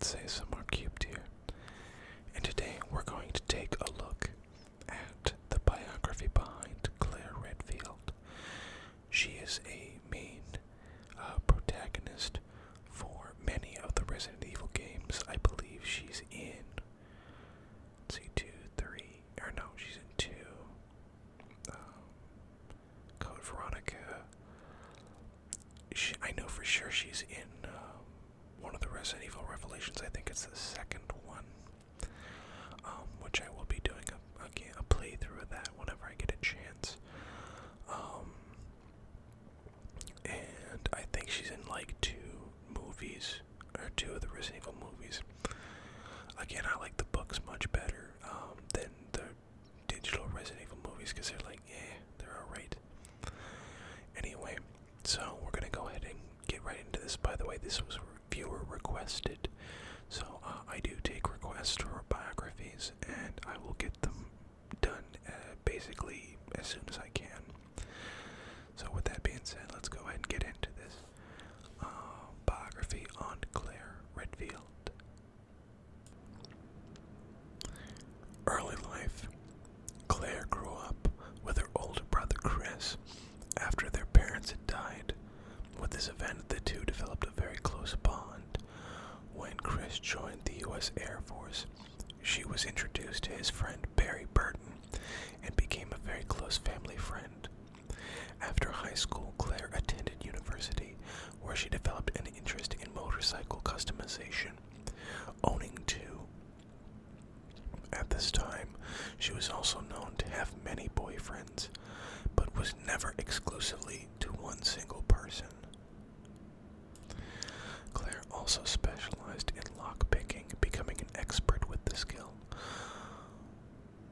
say some more cubed here. And today we're going to take a look at the biography behind Claire Redfield. She is a main protagonist for many of the Resident Evil games. I believe she's in, let's see, she's in 2. Code Veronica. I know for sure she's in one of the Resident Evil Revelations. I think it's the second one, which I will be doing a playthrough of that whenever I get a chance. And I think she's in like 2 movies, or 2 of the Resident Evil movies. Again, I like the books much better than the digital Resident Evil movies, because they're alright. Anyway, so we're gonna go ahead and get right into this. By the way, this was viewer requested, so I do take requests for biographies, and I will get them done basically as soon as I can. So with that being said, let's go ahead and get into this biography on Claire Redfield. Early life. Claire grew up with her older brother Chris after their parents had died. With this event, the two developed a very close bond. When Chris joined the U.S. Air Force, she was introduced to his friend Barry Burton and became a very close family friend. After high school, Claire attended university, where she developed an interest in motorcycle customization, owning 2. At this time, she was also known to have many boyfriends, but was never exclusively to one single person. Claire also specialized in lockpicking, becoming an expert with the skill.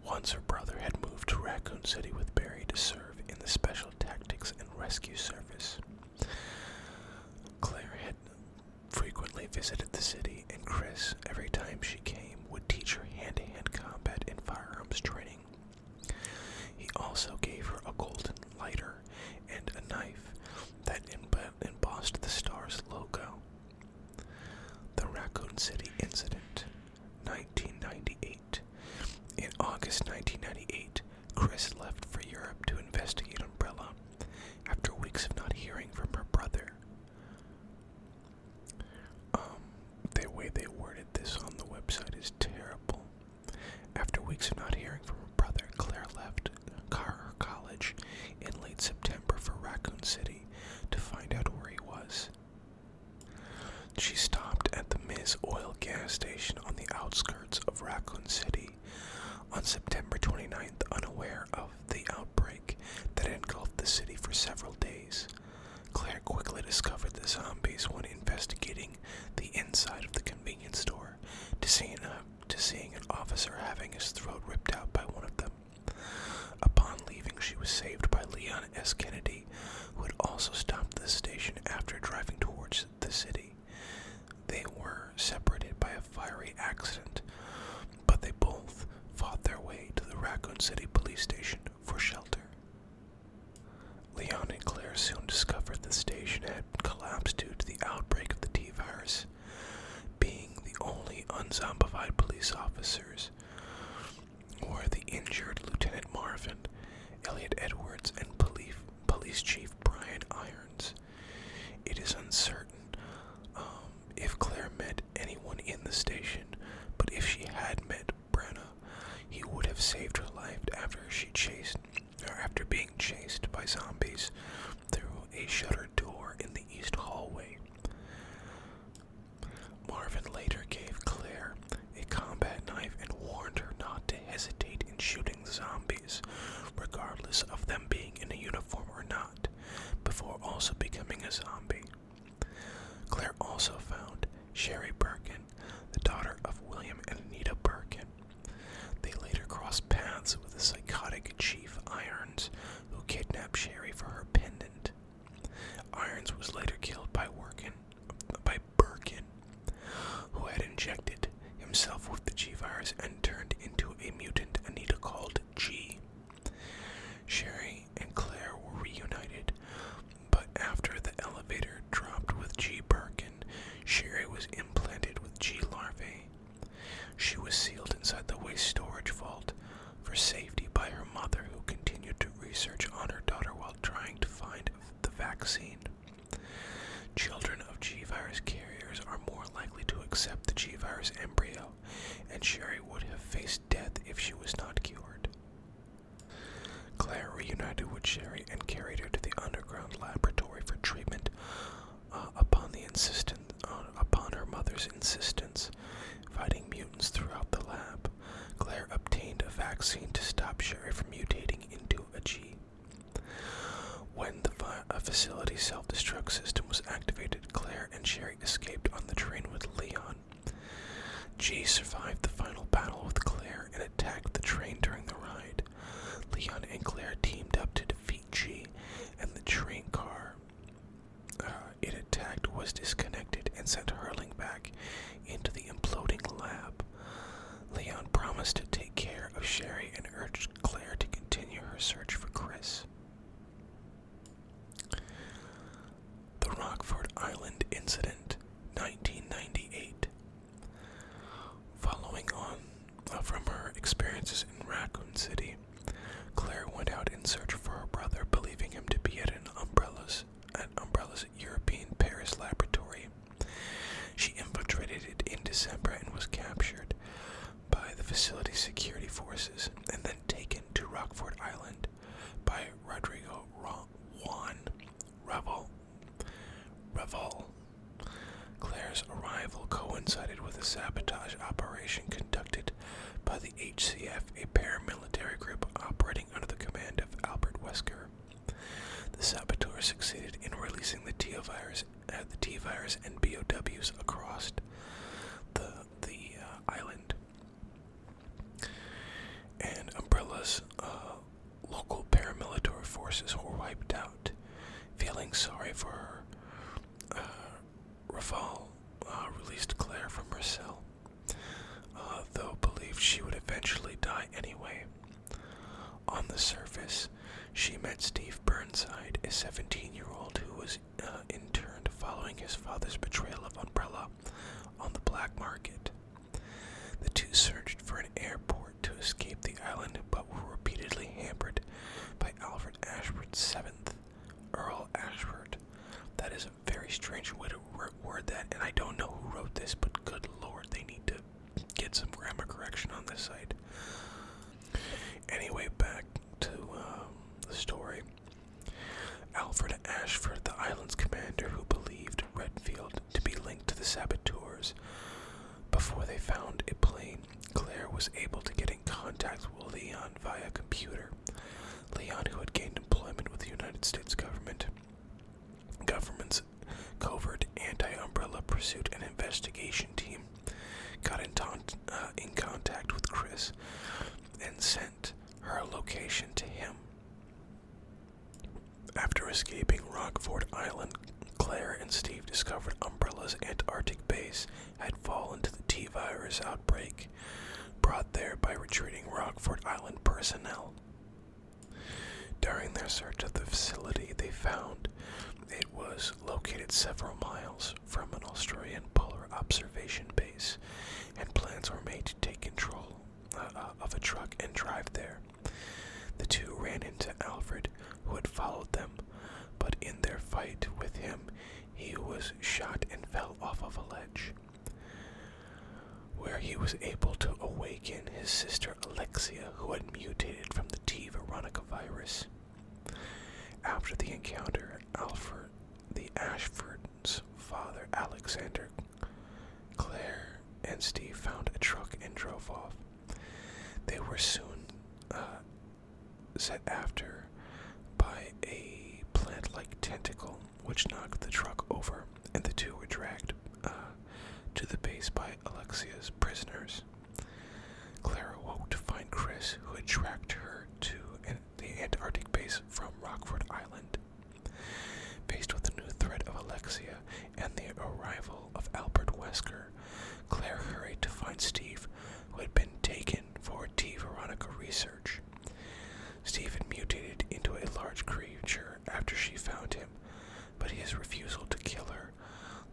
Once her brother had moved to Raccoon City with Barry to serve in the Special Tactics and Rescue Service. Claire had frequently visited the city, and Chris, every time she came, would teach her hand-to-hand combat and firearms training. He also gave her a golden lighter and a knife that embossed the star's logo. The Raccoon City Incident, 1998. In August 1998, Chris left for Europe to investigate Umbrella after weeks of not hearing from her brother. The way they worded this on the website is terrible. After weeks of not hearing from her brother, Claire left her college in late September for Raccoon City to find out where he was. She stopped at the Ms. Oil gas station on the outskirts of Raccoon City on September 29th, unaware of the outbreak that engulfed the city for several days. Claire quickly discovered the zombies when investigating the inside of the convenience store, to seeing an officer having his throat ripped out by one of them. Upon leaving, she was saved by Leon S. Kennedy, who had also stopped at the station after driving towards the city. They were separated by a fiery accident, but they both fought their way to the Raccoon City police station for shelter. Leon and Claire soon discovered the station had collapsed due to the outbreak of the T-virus. Being the only unzombified police officers were the injured Lieutenant Marvin, Elliot Edwards, and Police Chief Brian Irons. It is uncertain if Claire met anyone in the station, but if she had met Brenna, he would have saved her life after being chased by zombies through a shuttered door in the east hallway. Marvin later gave Claire a combat knife and warned her not to hesitate in shooting zombies, regardless of them being in a uniform or not, before also becoming a zombie. Claire also found Sherry Birkin, the daughter of William and Anita Birkin. They later crossed paths with the psychotic Chief Irons, who kidnapped Sherry for her pendant. Irons was later killed by Birkin, who had injected himself with the G-virus and turned into a mutant Anita called G. Sherry and Claire were reunited, but after the elevator dropped with G. Birkin, Sherry was implanted with G. vaccine. Children of G-virus carriers are more likely to accept the G-virus embryo, and Sherry would have faced death if she was not cured. Claire reunited with Sherry and carried her to the underground laboratory for treatment upon her mother's insistence. Fighting mutants throughout the lab, Claire obtained a vaccine to stop Sherry from mutating into a G. When the facility's self-destruct system was activated, Claire and Sherry escaped on the train with Leon. G survived the final battle with Claire and attacked the train during the ride. Leon and Claire teamed up to defeat G, and the train car it attacked was disconnected and sent hurling back into the imploding lab. Leon promised to take care of Sherry and urged Claire to continue her search for Chris. The Rockford Island Incident, 1998. Following on from her experiences in Raccoon City, Claire went out in search for her brother, believing him to be at Umbrella's European Paris laboratory. She infiltrated it in December and was captured by the facility's security forces and then taken to Rockford Island by Rodrigo Juan Revel. Claire's arrival coincided with a sabotage operation conducted by the HCF, a paramilitary group operating under the command of Albert Wesker. The saboteurs succeeded in releasing the T-virus and BOWs across the island. And Umbrella's local paramilitary forces were wiped out. Feeling sorry for her, Raval released Claire from her cell, though believed she would eventually die anyway. On the surface, she met Steve Burnside, a 17-year-old who was interned following his father's betrayal of Umbrella on the black market. The two searched for an airport to escape the island, but were repeatedly hampered by Alfred Ashford's seventh, Earl Ashford. That is a very strange way to word that, and I don't know who wrote this, but good lord, they need to get some grammar correction on this site. Anyway, back to the story. Alfred Ashford, the island's commander who believed Redfield to be linked to the saboteurs. Before they found a plane, Claire was able to get in contact with Leon via computer. Leon, who had gained employment with the United States government's covert anti-umbrella pursuit and investigation team, got in contact with Chris and sent her location to him. After escaping Rockford Island, Claire and Steve discovered Umbrella's Antarctic base had fallen to the T-virus outbreak, brought there by retreating Rockford Island personnel. During their search of the facility, they found it was located several miles from an Australian polar observation base, and plans were made to take control of a truck and drive there. The two ran into Alfred, who had followed them, but in their fight with him, he was shot and fell off of a ledge, where he was able to awaken his sister Alexia, who had mutated from the T. Veronica virus. After the encounter, the Ashford's father, Alexander, Claire, and Steve found a truck and drove off. They were soon set after by a plant-like tentacle, which knocked the truck over, and the two were dragged to the base by Alexia's prisoners. Claire awoke to find Chris, who had tracked her to the Antarctic base from Rockford Island. Faced with the new threat of Alexia and the arrival of Albert Wesker, Claire hurried to find Steve, who had been taken for T. Veronica research. Steve had mutated into a large creature after she found him, but his refusal to kill her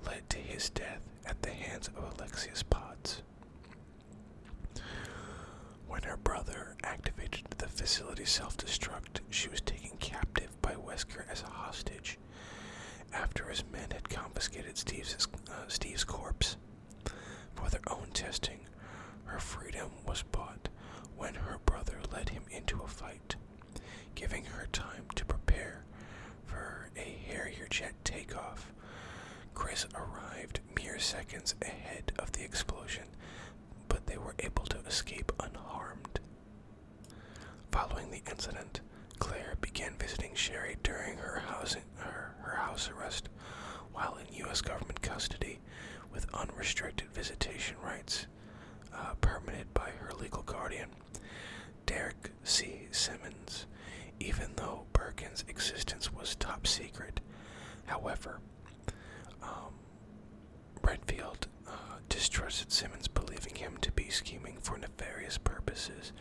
led to his death at the hands of Alexia's pods. When her brother activated the facility's self-destruct, she was taken captive by Wesker as a hostage. After his men had confiscated Steve's corpse for their own testing, her freedom was bought when her brother led him into a fight, giving her time to prepare for a Harrier jet takeoff. Chris arrived mere seconds ahead of the explosion, but they were able to escape unharmed. Following the incident, Claire began visiting Sherry during her house arrest while in U.S. government custody with unrestricted visitation rights, permitted by her legal guardian, Derek C. Simmons, even though Birkin's existence was top secret. However, Redfield distrusted Simmons, believing him to be scheming for nefarious purposes,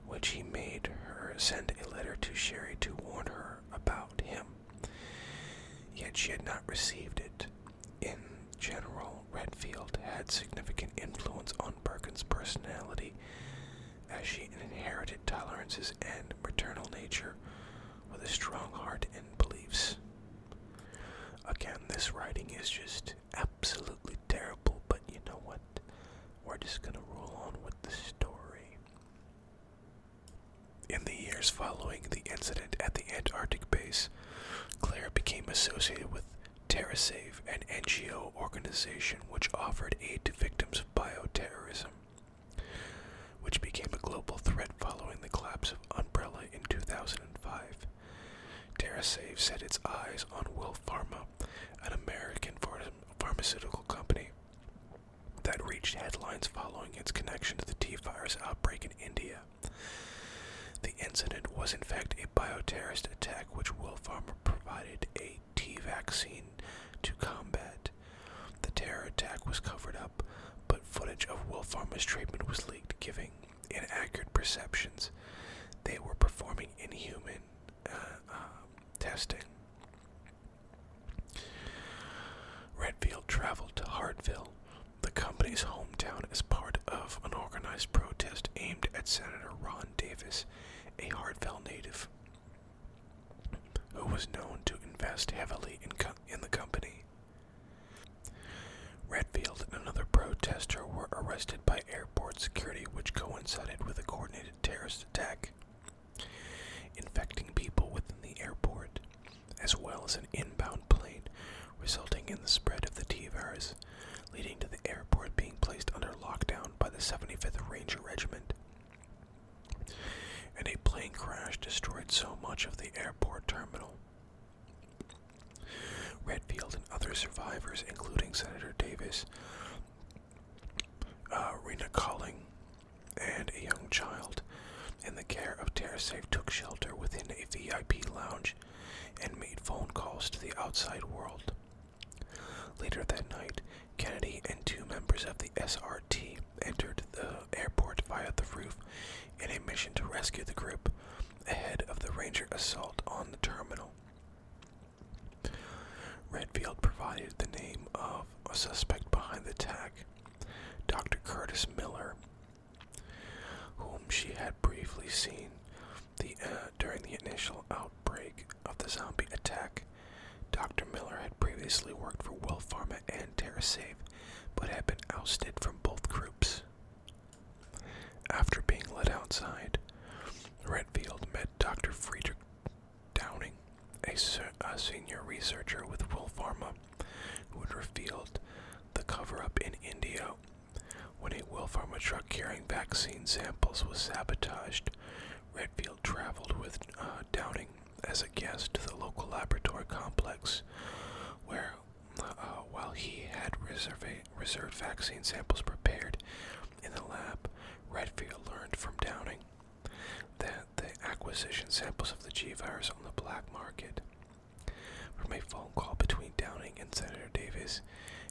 which he made her send a letter to Sherry to warn her about him. Yet she had not received it. In general, Redfield had significant influence on Birkin's personality, as she inherited tolerances and maternal nature with a strong heart and beliefs. Again, this writing is just absolutely terrible, but you know what? We're just gonna roll on with the story. In the years following the incident at the Antarctic base, Claire became associated with TerraSave, an NGO organization which offered aid to victims of bioterrorism, which became a global threat following the collapse of Umbrella in 2005. TerraSave set its eyes on Will Pharma, an American pharmaceutical company that reached headlines following its connection to the T-virus outbreak in India. The incident was in fact a bioterrorist attack which Will Pharma provided a T vaccine to combat. The terror attack was covered up, but footage of Will Pharma's treatment was leaked, giving inaccurate perceptions. They were performing inhuman testing. Redfield traveled to Hartville, the company's hometown, as part of an organized protest aimed at Senator Ron Davis, a Hartville native who was known to invest heavily in the company. Redfield and another protester were arrested by airport security, which coincided with a coordinated terrorist attack, infecting people within the airport, as well as an inbound plane, resulting in the spread of the T-virus, leading to the airport being placed under lockdown by the 75th Ranger Regiment. And a plane crash destroyed so much of the airport terminal. Redfield and other survivors, including Senator Davis, Rena Colling, and a young child in the care of TerraSafe, took shelter within a VIP lounge and made phone calls to the outside world. Later that night, Kennedy and two members of the SRT entered the airport via the roof in a mission to rescue the group ahead of the Ranger assault on the terminal. Redfield provided the name of a suspect behind the attack, Dr. Curtis Miller, whom she had briefly seen during the initial outbreak of the zombie attack. Dr. Miller had previously worked for Will Pharma and TerraSafe, but had been ousted from both groups. After being let outside, Redfield met Dr. Friedrich Downing, a senior researcher with Will Pharma, who had revealed the cover-up in India. When a Will Pharma truck carrying vaccine samples was sabotaged, Redfield traveled with Downing as a guest to the local laboratory complex, where, while he had reserved vaccine samples prepared in the lab, Redfield learned from Downing that the acquisition samples of the G-virus on the black market. From a phone call between Downing and Senator Davis,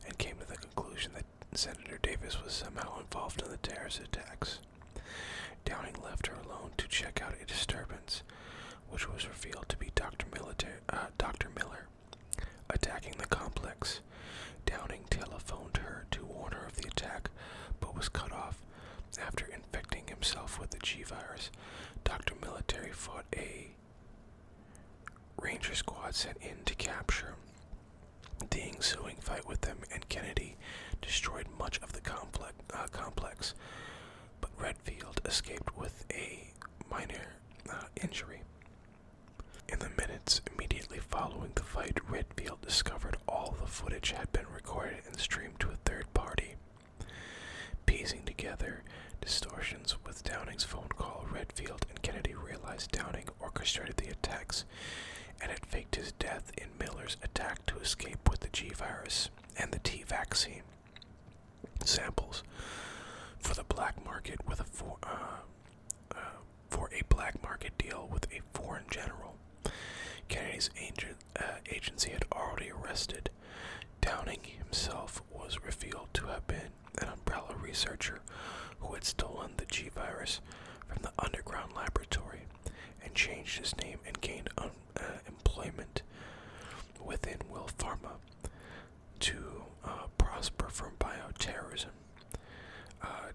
and came to the conclusion that Senator Davis was somehow involved in the terrorist attacks. Downing left her alone to check out a disturbance, which was revealed to be Dr. Miller attacking the complex. Downing telephoned her to warn her of the attack, but was cut off after infecting himself with the G-virus. Dr. Military fought a Ranger squad sent in to capture him. The ensuing fight with them and Kennedy destroyed much of the complex, but Redfield escaped with a minor injury. In the minutes immediately following the fight, Redfield discovered all the footage had been recorded and streamed to a third party. Piecing together distortions with Downing's phone call, Redfield and Kennedy realized Downing orchestrated the attacks and had faked his death in Miller's attack to escape with the G virus and the T vaccine samples for the black market with for a black market deal with a foreign general. Kennedy's agency had already arrested. Downing himself was revealed to have been an umbrella researcher who had stolen the G virus from the underground laboratory and changed his name and gained employment within Will Pharma to prosper from bioterrorism.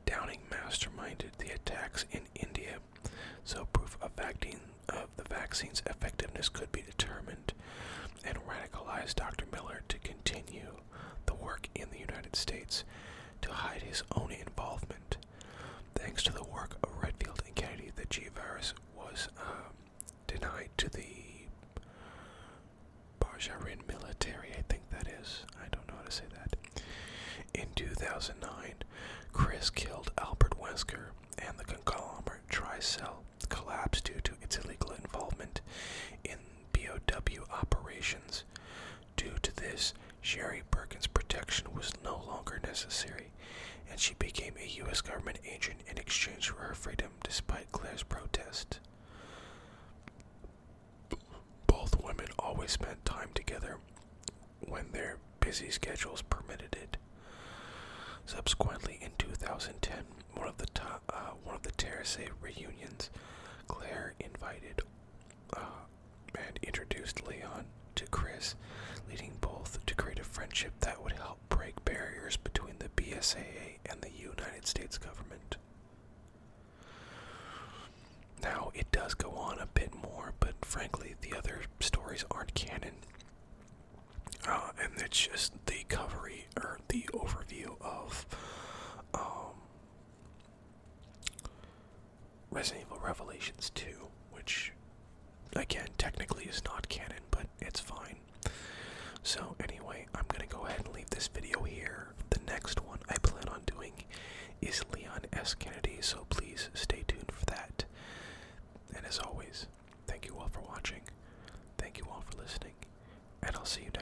Downing masterminded the attacks in India, so proof of the vaccine's effectiveness could be determined, and radicalized Dr. Miller to continue the work in the United States to hide his own involvement. Thanks to the work of Redfield and Kennedy, the G virus was denied to the Bajarin military, I think that is. I don't know how to say that. In 2009, Chris killed Albert Wesker, and the conglomerate Tricell collapsed due to its illegal involvement in BOW operations. Due to this, Sherry Birkin's protection was no longer necessary, and she became a U.S. government agent in exchange for her freedom despite Claire's protest. Both women always spent time together when their busy schedules permitted it. Subsequently, in 2010, one of the Terrace reunions, Claire invited and introduced Leon to Chris, leading both to create a friendship that would help break barriers between the BSAA and the United States government. Now, it does go on a bit more, but frankly, the other stories aren't canon. And it's just the the overview of Resident Evil Revelations 2, which, again, technically is not canon, but it's fine. So anyway, I'm going to go ahead and leave this video here. The next one I plan on doing is Leon S. Kennedy, so please stay tuned for that. And as always, thank you all for watching, thank you all for listening, and I'll see you next time.